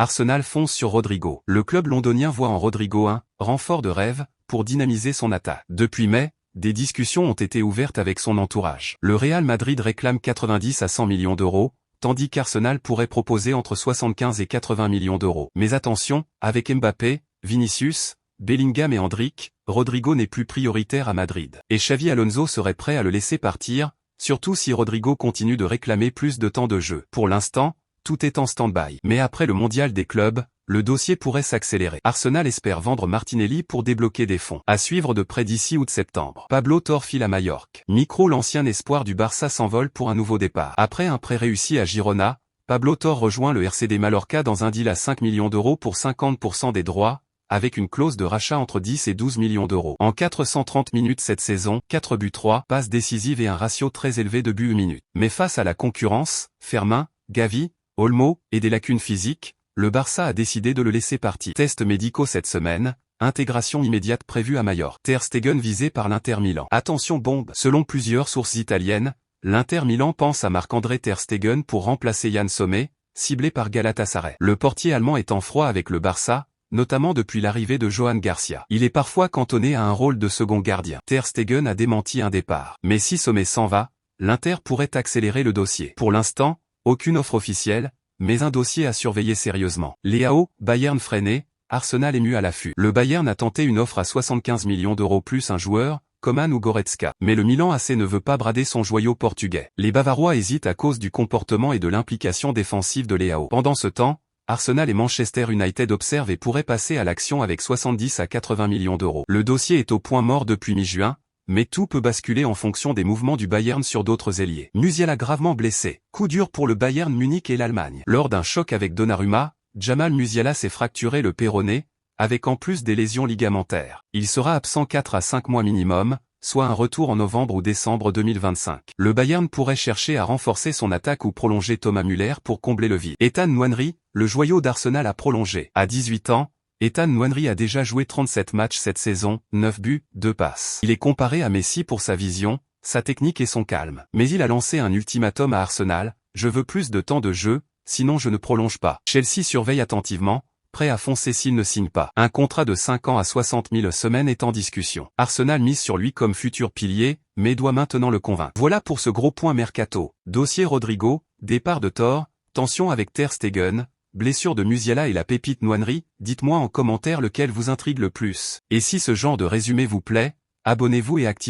Arsenal fonce sur Rodrigo. Le club londonien voit en Rodrigo un renfort de rêve pour dynamiser son attaque. Depuis mai, des discussions ont été ouvertes avec son entourage. Le Real Madrid réclame 90 à 100 millions d'euros, tandis qu'Arsenal pourrait proposer entre 75 et 80 millions d'euros. Mais attention, avec Mbappé, Vinicius, Bellingham et Endrick, Rodrigo n'est plus prioritaire à Madrid. Et Xavi Alonso serait prêt à le laisser partir, surtout si Rodrigo continue de réclamer plus de temps de jeu. Pour l'instant, tout est en stand-by. Mais après le mondial des clubs, le dossier pourrait s'accélérer. Arsenal espère vendre Martinelli pour débloquer des fonds. À suivre de près d'ici août-septembre. Pablo Torre file à Majorque. Micro, l'ancien espoir du Barça s'envole pour un nouveau départ. Après un prêt réussi à Girona, Pablo Torre rejoint le RCD Mallorca dans un deal à 5 millions d'euros pour 50% des droits, avec une clause de rachat entre 10 et 12 millions d'euros. En 430 minutes cette saison, 4 buts 3 passes décisives et un ratio très élevé de buts minutes. Mais face à la concurrence, Fermin, Gavi, Olmo, et des lacunes physiques, le Barça a décidé de le laisser partir. Tests médicaux cette semaine, intégration immédiate prévue à Majorque. Ter Stegen visé par l'Inter Milan. Attention bombe. Selon plusieurs sources italiennes, l'Inter Milan pense à Marc-André Ter Stegen pour remplacer Yann Sommer, ciblé par Galatasaray. Le portier allemand est en froid avec le Barça, notamment depuis l'arrivée de Johan Garcia. Il est parfois cantonné à un rôle de second gardien. Ter Stegen a démenti un départ. Mais si Sommer s'en va, l'Inter pourrait accélérer le dossier. Pour l'instant, aucune offre officielle, mais un dossier à surveiller sérieusement. Léao, Bayern freiné, Arsenal ému à l'affût. Le Bayern a tenté une offre à 75 millions d'euros plus un joueur, Coman ou Goretzka. Mais le Milan AC ne veut pas brader son joyau portugais. Les Bavarois hésitent à cause du comportement et de l'implication défensive de Léao. Pendant ce temps, Arsenal et Manchester United observent et pourraient passer à l'action avec 70 à 80 millions d'euros. Le dossier est au point mort depuis mi-juin, mais tout peut basculer en fonction des mouvements du Bayern sur d'autres ailiers. Musiala gravement blessé. Coup dur pour le Bayern Munich et l'Allemagne. Lors d'un choc avec Donnarumma, Jamal Musiala s'est fracturé le péroné, avec en plus des lésions ligamentaires. Il sera absent 4 à 5 mois minimum, soit un retour en novembre ou décembre 2025. Le Bayern pourrait chercher à renforcer son attaque ou prolonger Thomas Müller pour combler le vide. Ethan Nwaneri, le joyau d'Arsenal a prolongé. À 18 ans, Ethan Nwaneri a déjà joué 37 matchs cette saison, 9 buts, 2 passes. Il est comparé à Messi pour sa vision, sa technique et son calme. Mais il a lancé un ultimatum à Arsenal, « Je veux plus de temps de jeu, sinon je ne prolonge pas ». Chelsea surveille attentivement, prêt à foncer s'il ne signe pas. Un contrat de 5 ans à 60 000 semaines est en discussion. Arsenal mise sur lui comme futur pilier, mais doit maintenant le convaincre. Voilà pour ce gros point mercato. Dossier Rodrigo, départ de Torre, tension avec Ter Stegen, blessure de Musiala et la pépite Nwaneri, dites-moi en commentaire lequel vous intrigue le plus. Et si ce genre de résumé vous plaît, abonnez-vous et activez